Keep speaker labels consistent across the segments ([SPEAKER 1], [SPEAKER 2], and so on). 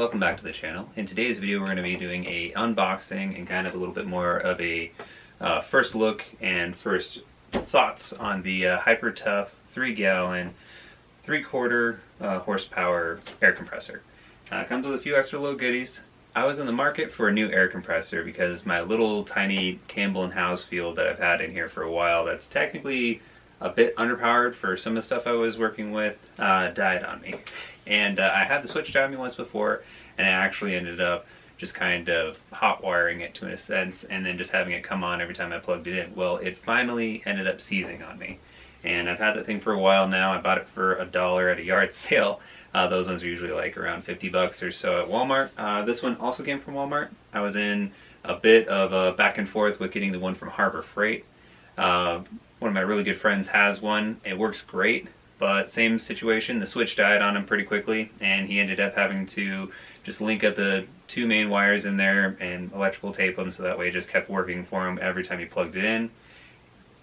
[SPEAKER 1] welcome back to the channel. In today's video we're going to be doing a unboxing and kind of a little bit more of a first look and first thoughts on the Hyper Tough 3-gallon 3/4 horsepower air compressor. Comes with a few extra little goodies. I was in the market for a new air compressor because my little tiny Campbell & Housefield that I've had in here for a while, that's technically a bit underpowered for some of the stuff I was working with, died on me. And I had the switch die on me once before, and I actually ended up just kind of hot wiring it to a sense and then just having it come on every time I plugged it in. Well, it finally ended up seizing on me. And I've had that thing for a while now. I bought it for $1 at a yard sale. Those ones are usually like around 50 bucks or so at Walmart. This one also came from Walmart. I was in a bit of a back and forth with getting the one from Harbor Freight. One of my really good friends has one. It works great, but same situation. The switch died on him pretty quickly, and he ended up having to just link up the two main wires in there and electrical tape them so that way it just kept working for him every time he plugged it in.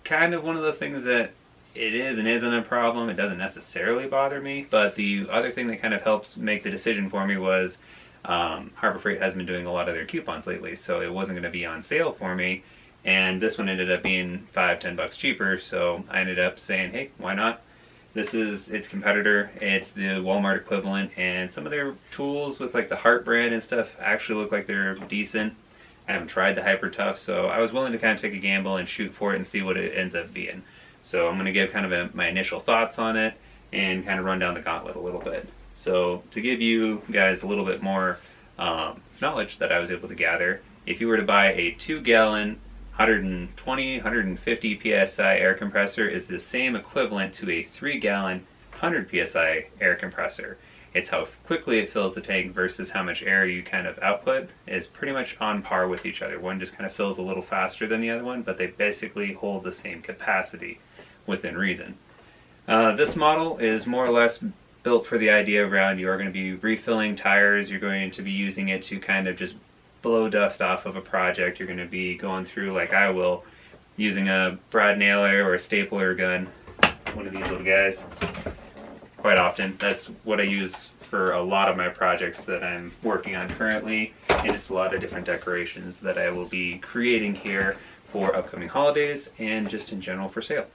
[SPEAKER 1] Kind of one of those things that it is and isn't a problem. It doesn't necessarily bother me, but the other thing that kind of helps make the decision for me was Harbor Freight has been doing a lot of their coupons lately, so it wasn't going to be on sale for me, and this one ended up being $5-10 bucks cheaper, so I ended up saying, hey, why not? This is its competitor. It's the Walmart equivalent, and some of their tools with like the Heart brand and stuff actually look like they're decent. I haven't tried the Hyper Tough, so I was willing to kind of take a gamble and shoot for it and see what it ends up being. So I'm going to give kind of my initial thoughts on it and kind of run down the gauntlet a little bit. So to give you guys a little bit more knowledge that I was able to gather, if you were to buy a 2-gallon 120-150 psi air compressor, is the same equivalent to a 3-gallon 100 psi air compressor. It's how quickly it fills the tank versus how much air you kind of output is pretty much on par with each other. One just kind of fills a little faster than the other one, but they basically hold the same capacity within reason. This model is more or less built for the idea around you are going to be refilling tires, you're going to be using it to kind of just blow dust off of a project, you're going to be going through, like I will, using a brad nailer or a stapler gun, one of these little guys, quite often. That's what I use for a lot of my projects that I'm working on currently, and just a lot of different decorations that I will be creating here for upcoming holidays and just in general for sale.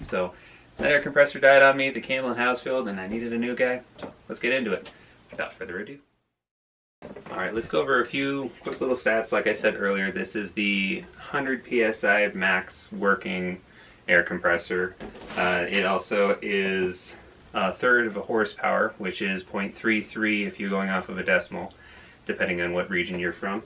[SPEAKER 1] So that air compressor died on me, the Campbell & Housefield, and I needed a new guy. So let's get into it. Without further ado. Alright, let's go over a few quick little stats. Like I said earlier, this is the 100 psi max working air compressor. It also is a third of a horsepower, which is 0.33 if you're going off of a decimal, depending on what region you're from.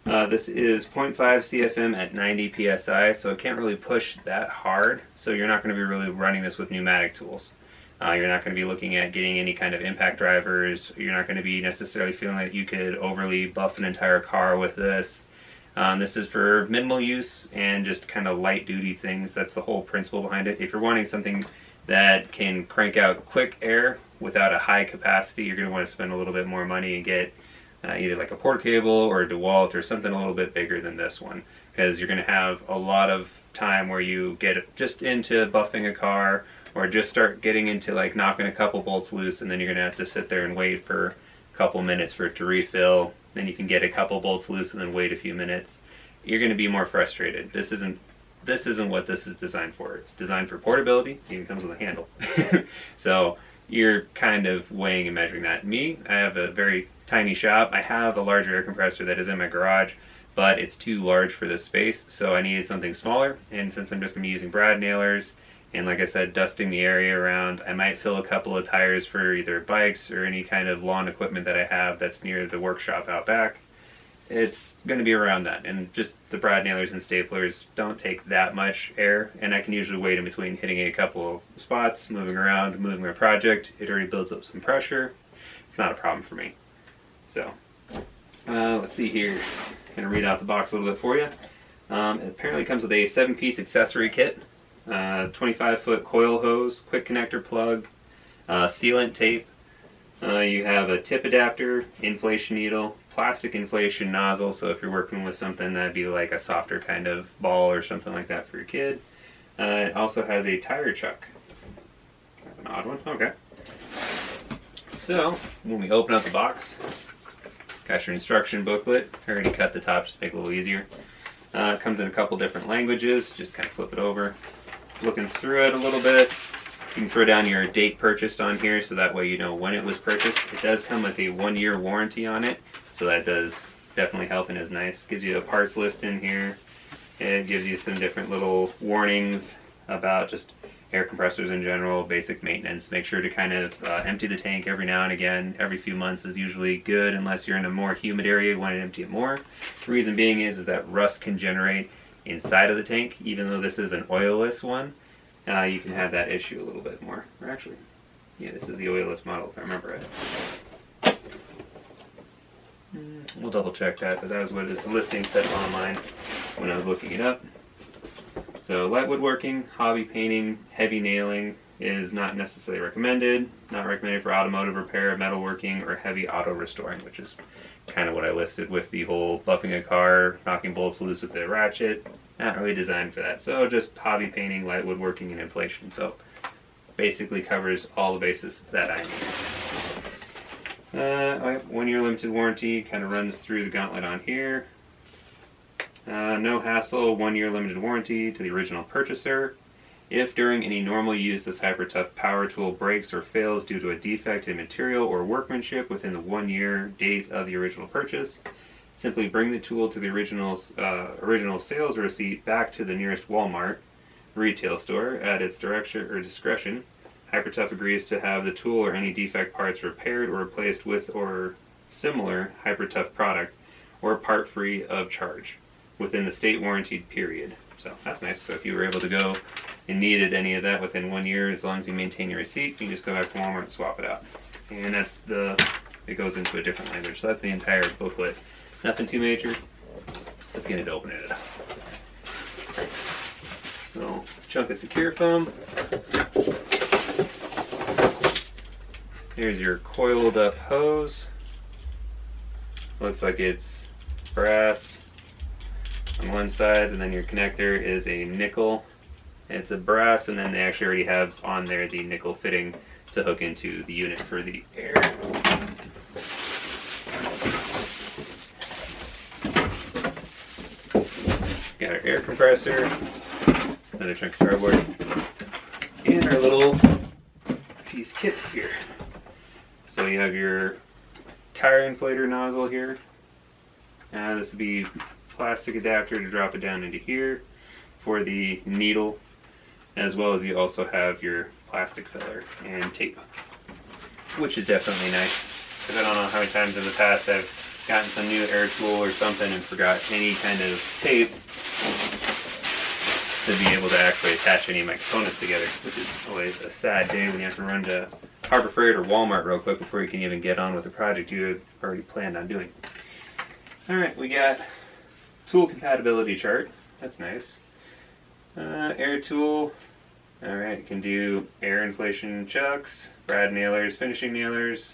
[SPEAKER 1] This is 0.5 CFM at 90 psi, so it can't really push that hard, so you're not going to be really running this with pneumatic tools. You're not going to be looking at getting any kind of impact drivers. You're not going to be necessarily feeling that you could overly buff an entire car with this. This is for minimal use and just kind of light duty things. That's the whole principle behind it. If you're wanting something that can crank out quick air without a high capacity, you're going to want to spend a little bit more money and get either like a port cable or a DeWalt or something a little bit bigger than this one, because you're going to have a lot of time where you get just into buffing a car or just start getting into like knocking a couple bolts loose, and then you're going to have to sit there and wait for a couple minutes for it to refill. Then you can get a couple bolts loose and then wait a few minutes. You're going to be more frustrated. This isn't what this is designed for. It's designed for portability. It even comes with a handle. So you're kind of weighing and measuring that. Me, I have a very tiny shop. I have a larger air compressor that is in my garage, but it's too large for this space, so I needed something smaller. And since I'm just going to be using brad nailers and, like I said, dusting the area around, I might fill a couple of tires for either bikes or any kind of lawn equipment that I have that's near the workshop out back. It's going to be around that, and just the brad nailers and staplers don't take that much air, and I can usually wait in between hitting a couple of spots, moving around, moving my project. It already builds up some pressure. It's not a problem for me. So let's see here. I'm going to read out the box a little bit for you. It apparently comes with a 7-piece accessory kit, 25-foot coil hose, quick connector plug, sealant tape. You have a tip adapter, inflation needle, plastic inflation nozzle, so if you're working with something that'd be like a softer kind of ball or something like that for your kid. It also has a tire chuck. Kind of an odd one. Okay. So when we open up the box, Got your instruction booklet. I already cut the top just to make it a little easier. It comes in a couple different languages. Just kind of flip it over. Looking through it a little bit. You can throw down your date purchased on here so that way you know when it was purchased. It does come with a 1-year warranty on it, so that does definitely help and is nice. Gives you a parts list in here. It gives you some different little warnings about just air compressors in general, basic maintenance. Make sure to kind of empty the tank every now and again. Every few months is usually good unless you're in a more humid area, you want to empty it more. The reason being is that rust can generate inside of the tank. Even though this is an oilless one, you can have that issue a little bit more. Or actually, yeah, this is the oilless model if I remember right. We'll double check that, but that was what its listing said online when I was looking it up. So light woodworking, hobby painting, heavy nailing is not necessarily recommended. Not recommended for automotive repair, metalworking, or heavy auto restoring, which is kind of what I listed with the whole buffing a car, knocking bolts loose with the ratchet. Not really designed for that. So just hobby painting, light woodworking, and inflation. So basically covers all the bases that I need. 1-year limited warranty kind of runs through the gauntlet on here. No hassle, 1-year limited warranty to the original purchaser. If during any normal use this Hyper Tough power tool breaks or fails due to a defect in material or workmanship within the 1-year date of the original purchase, simply bring the tool to the original sales receipt back to the nearest Walmart retail store at its direction or discretion. Hyper Tough agrees to have the tool or any defect parts repaired or replaced with or similar Hyper Tough product or part free of charge within the state warranted period. So that's nice. So if you were able to go and needed any of that within 1 year, as long as you maintain your receipt, you can just go back to Walmart and swap it out. And it goes into a different language. So that's the entire booklet. Nothing too major. Let's get into opening it up. So, chunk of secure foam. Here's your coiled up hose. Looks like it's brass on one side, and then your connector is a nickel. It's a brass, and then they actually already have on there the nickel fitting to hook into the unit for the air. Got our air compressor, another chunk of cardboard, and our little piece kit here. So you have your tire inflator nozzle here. This would be plastic adapter to drop it down into here for the needle, as well as you also have your plastic filler and tape, which is definitely nice, because I don't know how many times in the past I've gotten some new air tool or something and forgot any kind of tape to be able to actually attach any of my components together, which is always a sad day when you have to run to Harbor Freight or Walmart real quick before you can even get on with the project you had already planned on doing. Alright, we got tool compatibility chart. That's nice. Air tool. Alright, you can do air inflation chucks, brad nailers, finishing nailers.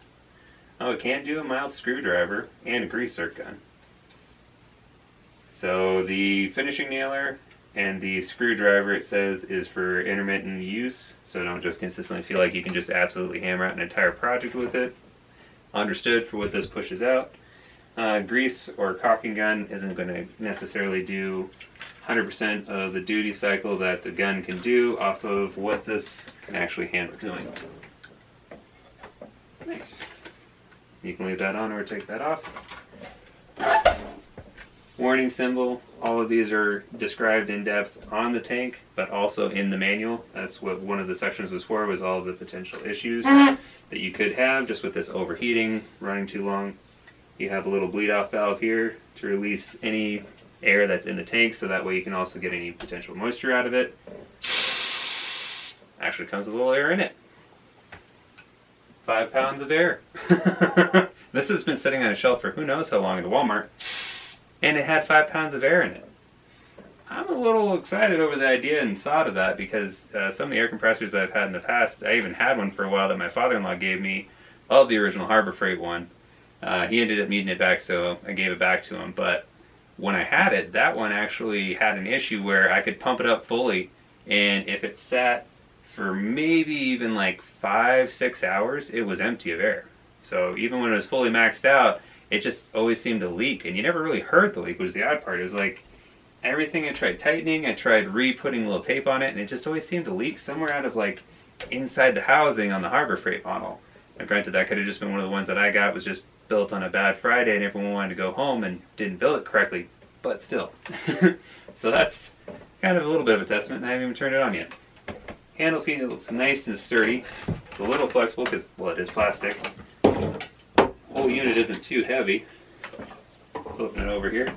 [SPEAKER 1] Oh, it can't do a mild screwdriver and a grease zerk gun. So the finishing nailer and the screwdriver, it says, is for intermittent use, so don't just consistently feel like you can just absolutely hammer out an entire project with it. Understood for what this pushes out. Grease or caulking gun isn't going to necessarily do 100% of the duty cycle that the gun can do off of what this can actually handle doing. Nice. You can leave that on or take that off. Warning symbol. All of these are described in depth on the tank, but also in the manual. That's what one of the sections was for, was all of the potential issues that you could have just with this overheating, running too long. You have a little bleed off valve here to release any air that's in the tank, so that way you can also get any potential moisture out of it. Actually comes with a little air in it. 5 pounds of air. This has been sitting on a shelf for who knows how long at Walmart, and it had 5 pounds of air in it. I'm a little excited over the idea and thought of that, because some of the air compressors I've had in the past, I even had one for a while that my father-in-law gave me, of the original Harbor Freight one. He ended up needing it back, so I gave it back to him. But when I had it, that one actually had an issue where I could pump it up fully, and if it sat for maybe even like 5-6 hours, it was empty of air. So even when it was fully maxed out, it just always seemed to leak, and you never really heard the leak, was the odd part. It was like everything I tried tightening, I tried re-putting a little tape on it, and it just always seemed to leak somewhere out of like inside the housing on the Harbor Freight model. Now granted, that could have just been one of the ones that I got was just built on a bad Friday and everyone wanted to go home and didn't build it correctly, but still. So that's kind of a little bit of a testament, and I haven't even turned it on yet. Handle feels nice and sturdy. It's a little flexible because, well, it is plastic. Whole unit isn't too heavy. Flipping it over here.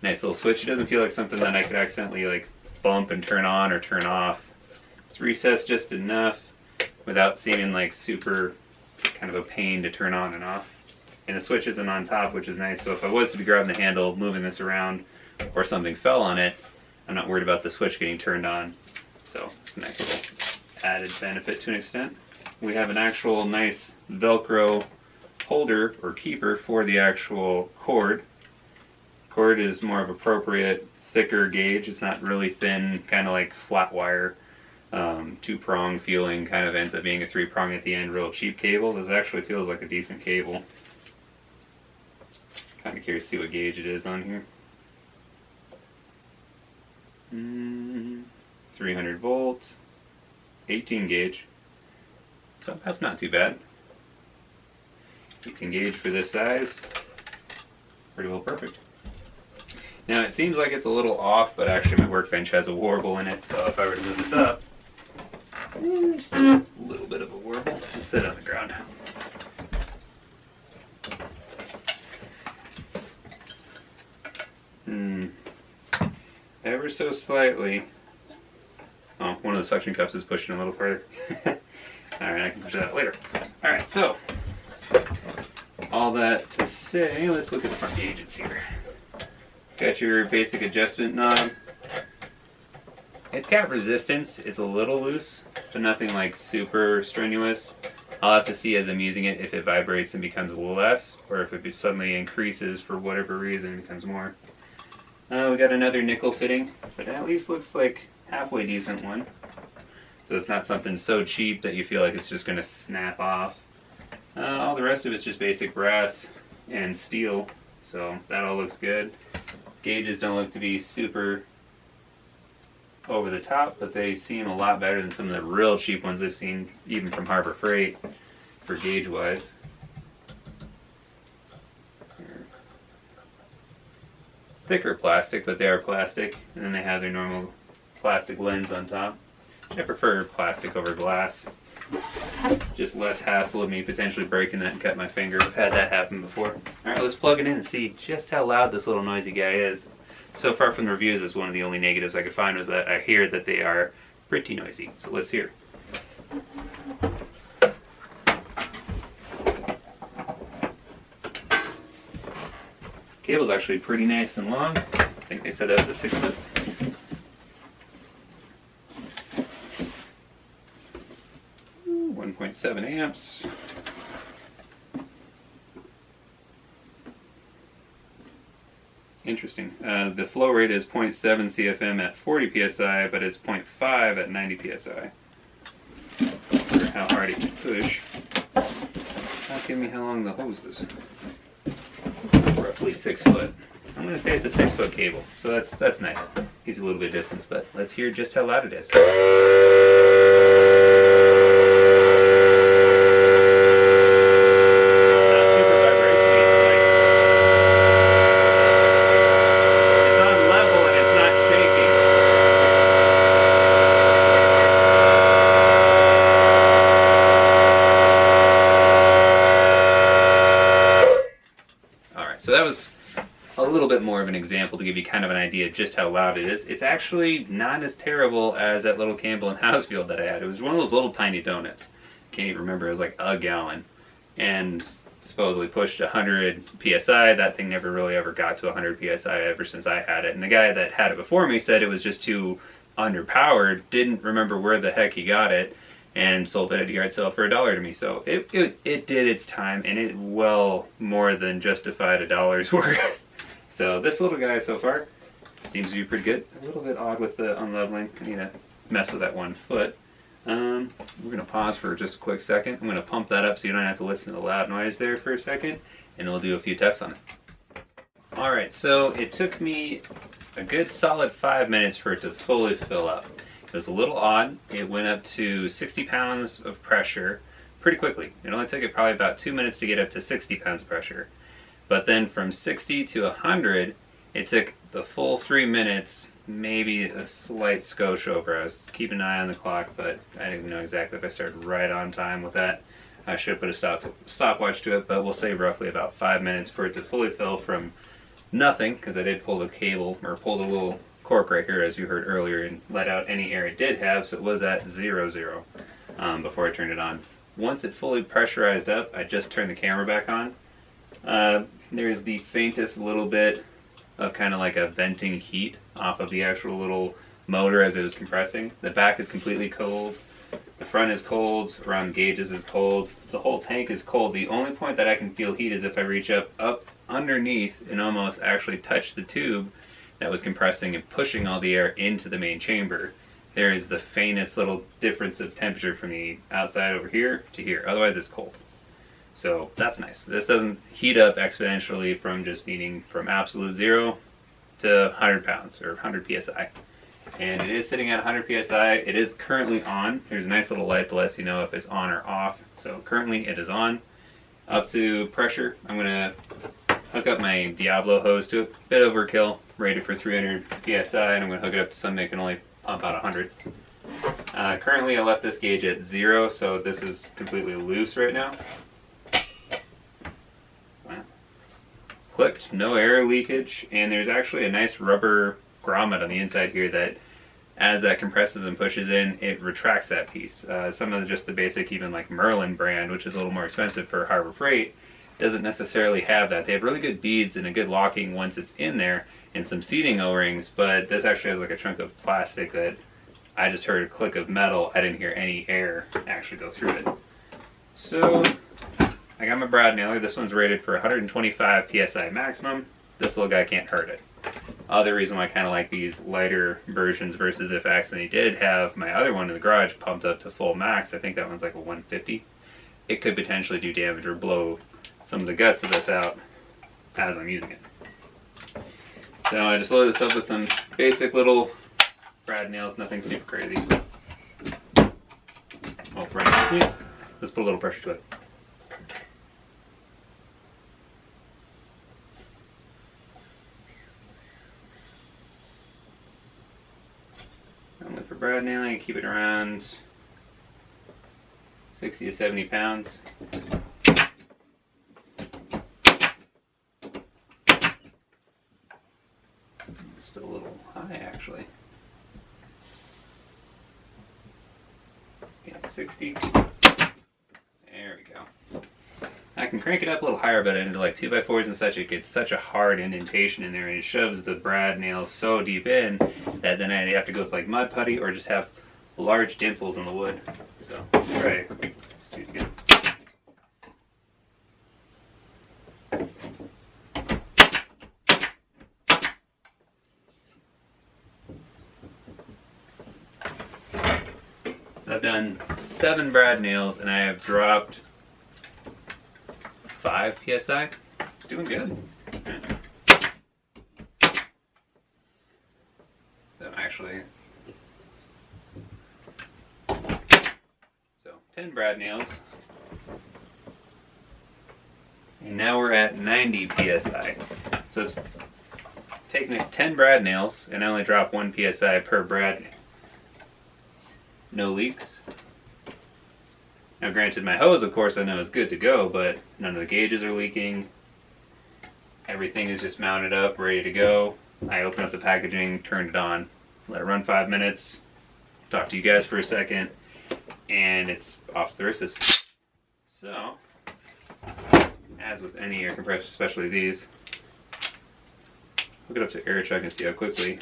[SPEAKER 1] Nice little switch. It doesn't feel like something that I could accidentally like bump and turn on or turn off. It's recessed just enough without seeming like super kind of a pain to turn on and off. And the switch isn't on top, which is nice. So if I was to be grabbing the handle, moving this around, or something fell on it, I'm not worried about the switch getting turned on. So it's a nice little added benefit to an extent. We have an actual nice Velcro holder or keeper for the actual cord. Cord is more of appropriate, thicker gauge. It's not really thin, kind of like flat wire, two-prong feeling, kind of ends up being a three-prong at the end, real cheap cable. This actually feels like a decent cable. Kind of curious to see what gauge it is on here. 300 volts, 18 gauge. So that's not too bad. 18 gauge for this size, pretty well perfect. Now it seems like it's a little off, but actually my workbench has a warble in it, so if I were to move this up, just a little bit of a warble. Let's sit on the ground. Ever so slightly. Oh, one of the suction cups is pushing a little further. Alright, I can push that later. Alright, so all that to say, let's look at the front gauges here. Got your basic adjustment knob. It's got resistance. It's a little loose, but nothing like super strenuous. I'll have to see as I'm using it if it vibrates and becomes less, or if it suddenly increases for whatever reason and becomes more. We got another nickel fitting, but it at least looks like halfway decent one. So it's not something so cheap that you feel like it's just going to snap off. All the rest of it's just basic brass and steel, so that all looks good. Gauges don't look to be super over the top, but they seem a lot better than some of the real cheap ones I've seen, even from Harbor Freight, for gauge wise. Thicker plastic, but they are plastic, and then they have their normal plastic lens on top. I prefer plastic over glass. Just less hassle of me potentially breaking that and cutting my finger. I've had that happen before. Alright, let's plug it in and see just how loud this little noisy guy is. So far from the reviews, it's one of the only negatives I could find was that I hear that they are pretty noisy. So let's hear. Cable's actually pretty nice and long. I think they said that was a 6 foot. Ooh, 1.7 amps. Interesting. The flow rate is 0.7 CFM at 40 psi, but it's 0.5 at 90 psi. For how hard it can push. Not give me how long the hose is. Roughly 6 foot. I'm going to say it's a 6 foot cable, so that's nice. Gives a little bit of distance, but let's hear just how loud it is. So that was a little bit more of an example to give you kind of an idea of just how loud it is. It's actually not as terrible as that little Campbell and Housefield that I had. It was one of those little tiny donuts. Can't even remember, it was like a gallon. And supposedly pushed 100 PSI. That thing never really ever got to 100 PSI ever since I had it. And the guy that had it before me said it was just too underpowered, didn't remember where the heck he got it, and sold it at a yard sale for $1 to me. So it did its time, and it well more than justified $1's worth. So this little guy so far seems to be pretty good. A little bit odd with the unleveling. I need to mess with that one foot. We're going to pause for just a quick second. I'm going to pump that up so you don't have to listen to the loud noise there for a second, and then we'll do a few tests on it. Alright, so it took me a good solid 5 minutes for it to fully fill up. It was a little odd. It went up to 60 pounds of pressure pretty quickly. It only took it probably about 2 minutes to get up to 60 pounds of pressure. But then from 60 to 100, it took the full 3 minutes, maybe a slight skosh over. I was keeping an eye on the clock, but I didn't know exactly if I started right on time with that. I should put a stopwatch to it, but we'll say roughly about 5 minutes for it to fully fill from nothing, because I did pull the cable, or pull the little cork right here, as you heard earlier, and let out any air it did have, so it was at 0, before I turned it on. Once it fully pressurized up, I just turned the camera back on. There's the faintest little bit of kind of like a venting heat off of the actual little motor as it was compressing. The back is completely cold. The front is cold. Around the gauges is cold. The whole tank is cold. The only point that I can feel heat is if I reach up underneath and almost actually touch the tube that was compressing and pushing all the air into the main chamber. There is the faintest little difference of temperature from the outside over here to here. Otherwise it's cold. So that's nice. This doesn't heat up exponentially from just needing from absolute 0 to 100 pounds or 100 psi. And it is sitting at 100 psi. It is currently on. There's a nice little light that lets you know if it's on or off. So currently it is on. Up to pressure, I'm going to hook up my Diablo hose to it. Bit overkill, rated for 300 psi, and I'm going to hook it up to something that can only pump about 100. Currently I left this gauge at 0, so this is completely loose right now. Clipped, no air leakage, and there's actually a nice rubber grommet on the inside here that as that compresses and pushes in, it retracts that piece. Some of just the basic, even like Merlin brand, which is a little more expensive for Harbor Freight, doesn't necessarily have that. They have really good beads and a good locking once it's in there, and some seating O-rings, but this actually has like a chunk of plastic that I just heard a click of metal. I didn't hear any air actually go through it. So I got my brad nailer. This one's rated for 125 psi maximum. This little guy can't hurt it. Other reason why I kind of like these lighter versions versus if I accidentally did have my other one in the garage pumped up to full max, I think that one's like a 150. It could potentially do damage or blow some of the guts of this out as I'm using it. So I just loaded this up with some basic little brad nails, nothing super crazy. Oh, right. Let's put a little pressure to it. For brad nailing, keep it around 60 to 70 pounds. Still a little high actually. Yeah, 60. There we go. I can crank it up a little higher, but into like 2x4s and such, it gets such a hard indentation in there, and it shoves the brad nails so deep in that then I have to go with like mud putty or just have large dimples in the wood. So let's try these two together. So I've done 7 brad nails and I have dropped 5 psi. It's doing good. So actually, 10 brad nails, and now we're at 90 psi. So it's taking 10 brad nails, and I only drop 1 psi per brad. No leaks. Now granted, my hose, of course, I know is good to go, but none of the gauges are leaking. Everything is just mounted up, ready to go. I opened up the packaging, turned it on, let it run 5 minutes, talk to you guys for a second, and it's off to the races. So, as with any air compressor, especially these, hook it up to air check and see how quickly.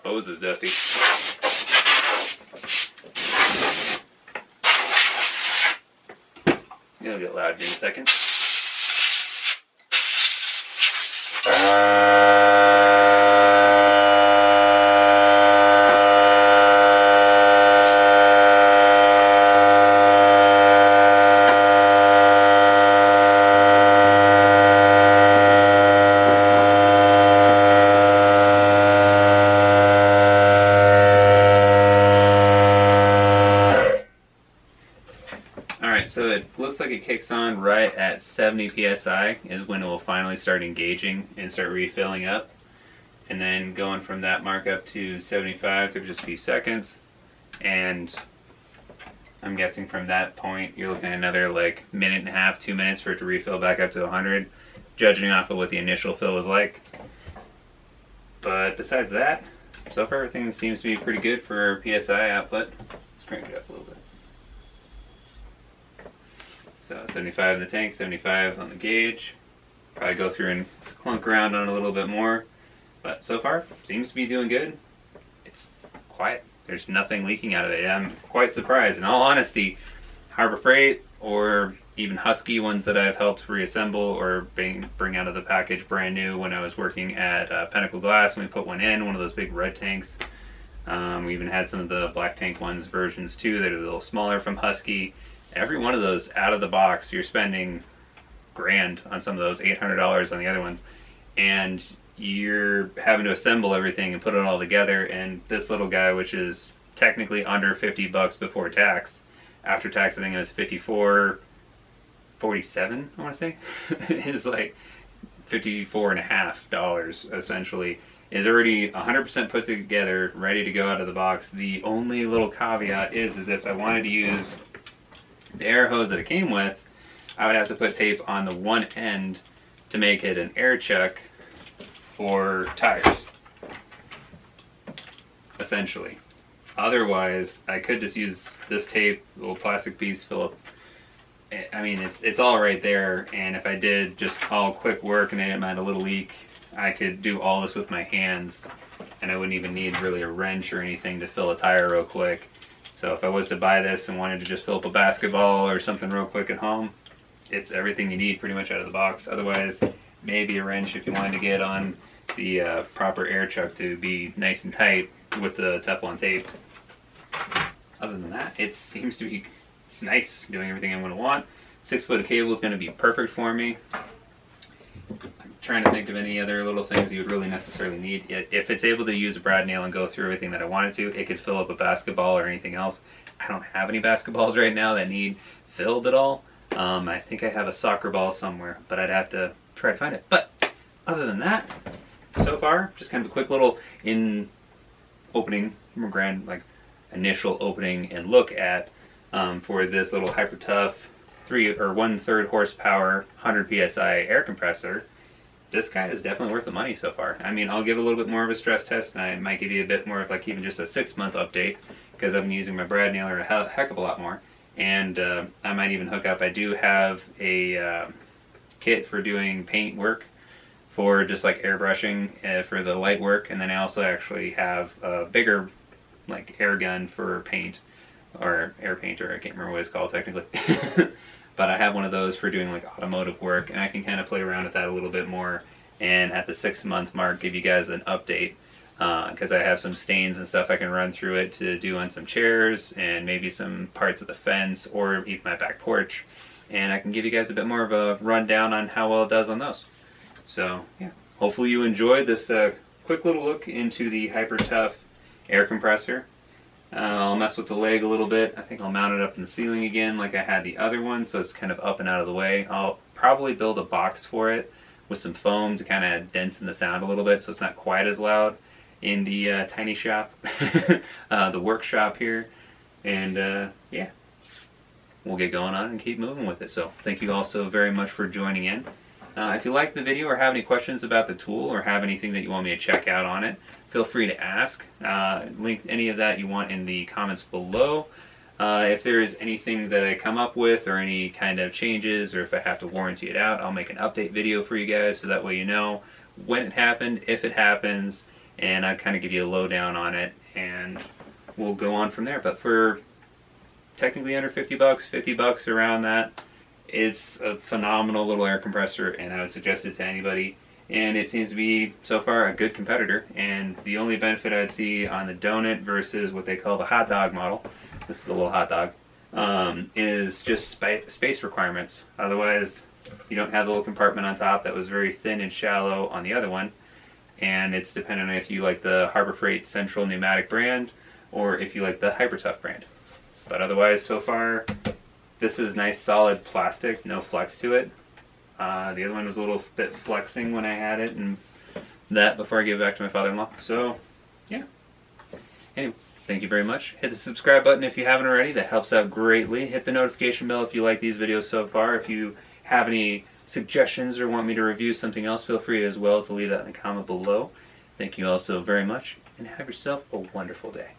[SPEAKER 1] Hose is dusty. It'll get loud here in a second. looks like it kicks on right at 70 psi is when it will finally start engaging and start refilling up. And then going from that mark up to 75 took just a few seconds. And I'm guessing from that point you're looking at another like minute and a half, 2 minutes for it to refill back up to 100, judging off of what the initial fill was like. But besides that, so far everything seems to be pretty good for PSI output. Let's crank it up a little bit. So 75 in the tank, 75 on the gauge. Probably go through and clunk around on it a little bit more. But so far, seems to be doing good. It's quiet. There's nothing leaking out of it. I'm quite surprised. In all honesty, Harbor Freight or even Husky ones that I've helped reassemble or bring out of the package brand new when I was working at Pinnacle Glass, and we put one of those big red tanks. We even had some of the black tank ones versions too that are a little smaller from Husky. Every one of those out of the box, you're spending grand on some of those, $800 on the other ones, and you're having to assemble everything and put it all together. And this little guy, which is technically under 50 bucks before tax, after tax I think it was 54.47, I want to say, is like $54.50 essentially, is already 100% put together, ready to go out of the box. The only little caveat is if I wanted to use the air hose that it came with, I would have to put tape on the one end to make it an air chuck for tires, essentially. Otherwise, I could just use this tape, little plastic piece, fill up. I mean, it's all right there, and if I did just all quick work and I didn't mind a little leak, I could do all this with my hands, and I wouldn't even need really a wrench or anything to fill a tire real quick. So if I was to buy this and wanted to just fill up a basketball or something real quick at home, it's everything you need pretty much out of the box. Otherwise, maybe a wrench if you wanted to get on the proper air chuck to be nice and tight with the Teflon tape. Other than that, it seems to be nice, doing everything I'm going to want. 6 foot of cable is going to be perfect for me. I'm trying to think of any other little things you would really necessarily need. If it's able to use a brad nail and go through everything that I want it to, it could fill up a basketball or anything else. I don't have any basketballs right now that need filled at all. I think I have a soccer ball somewhere, but I'd have to try to find it. But other than that, so far, just kind of a quick little initial opening and look at for this little Hyper Tough 1/3 horsepower 100 psi air compressor. This guy is definitely worth the money so far. I mean, I'll give a little bit more of a stress test, and I might give you a bit more of like even just a 6-month update, because I've been using my brad nailer a heck of a lot more. And I might even hook up, I do have a kit for doing paint work, for just like airbrushing for the light work, and then I also actually have a bigger like air gun for paint, or air painter, I can't remember what it's called technically. But I have one of those for doing like automotive work, and I can kind of play around with that a little bit more, and at the 6-month mark give you guys an update, because I have some stains and stuff I can run through it to do on some chairs and maybe some parts of the fence or even my back porch, and I can give you guys a bit more of a rundown on how well it does on those. So yeah, hopefully you enjoyed this quick little look into the Hyper Tough air compressor. I'll mess with the leg a little bit. I think I'll mount it up in the ceiling again like I had the other one, so it's kind of up and out of the way. I'll probably build a box for it with some foam to kind of densen the sound a little bit so it's not quite as loud in the tiny shop, the workshop here. And yeah, we'll get going on and keep moving with it. So thank you all so very much for joining in. If you like the video or have any questions about the tool or have anything that you want me to check out on it, feel free to ask. Link any of that you want in the comments below. If there is anything that I come up with or any kind of changes, or if I have to warranty it out, I'll make an update video for you guys so that way you know when it happened, if it happens, and I'll kind of give you a lowdown on it, and we'll go on from there. But for technically under 50 bucks, 50 bucks around that, it's a phenomenal little air compressor, and I would suggest it to anybody. And it seems to be, so far, a good competitor. And the only benefit I'd see on the donut versus what they call the hot dog model, this is a little hot dog, is just space requirements. Otherwise, you don't have the little compartment on top that was very thin and shallow on the other one. And it's dependent on if you like the Harbor Freight Central Pneumatic brand or if you like the Hyper Tough brand. But otherwise, so far, This is nice solid plastic, no flex to it. The other one was a little bit flexing when I had it, and that before I gave it back to my father-in-law. So, yeah. Anyway, thank you very much. Hit the subscribe button if you haven't already. That helps out greatly. Hit the notification bell if you like these videos so far. If you have any suggestions or want me to review something else, feel free as well to leave that in the comment below. Thank you all so very much, and have yourself a wonderful day.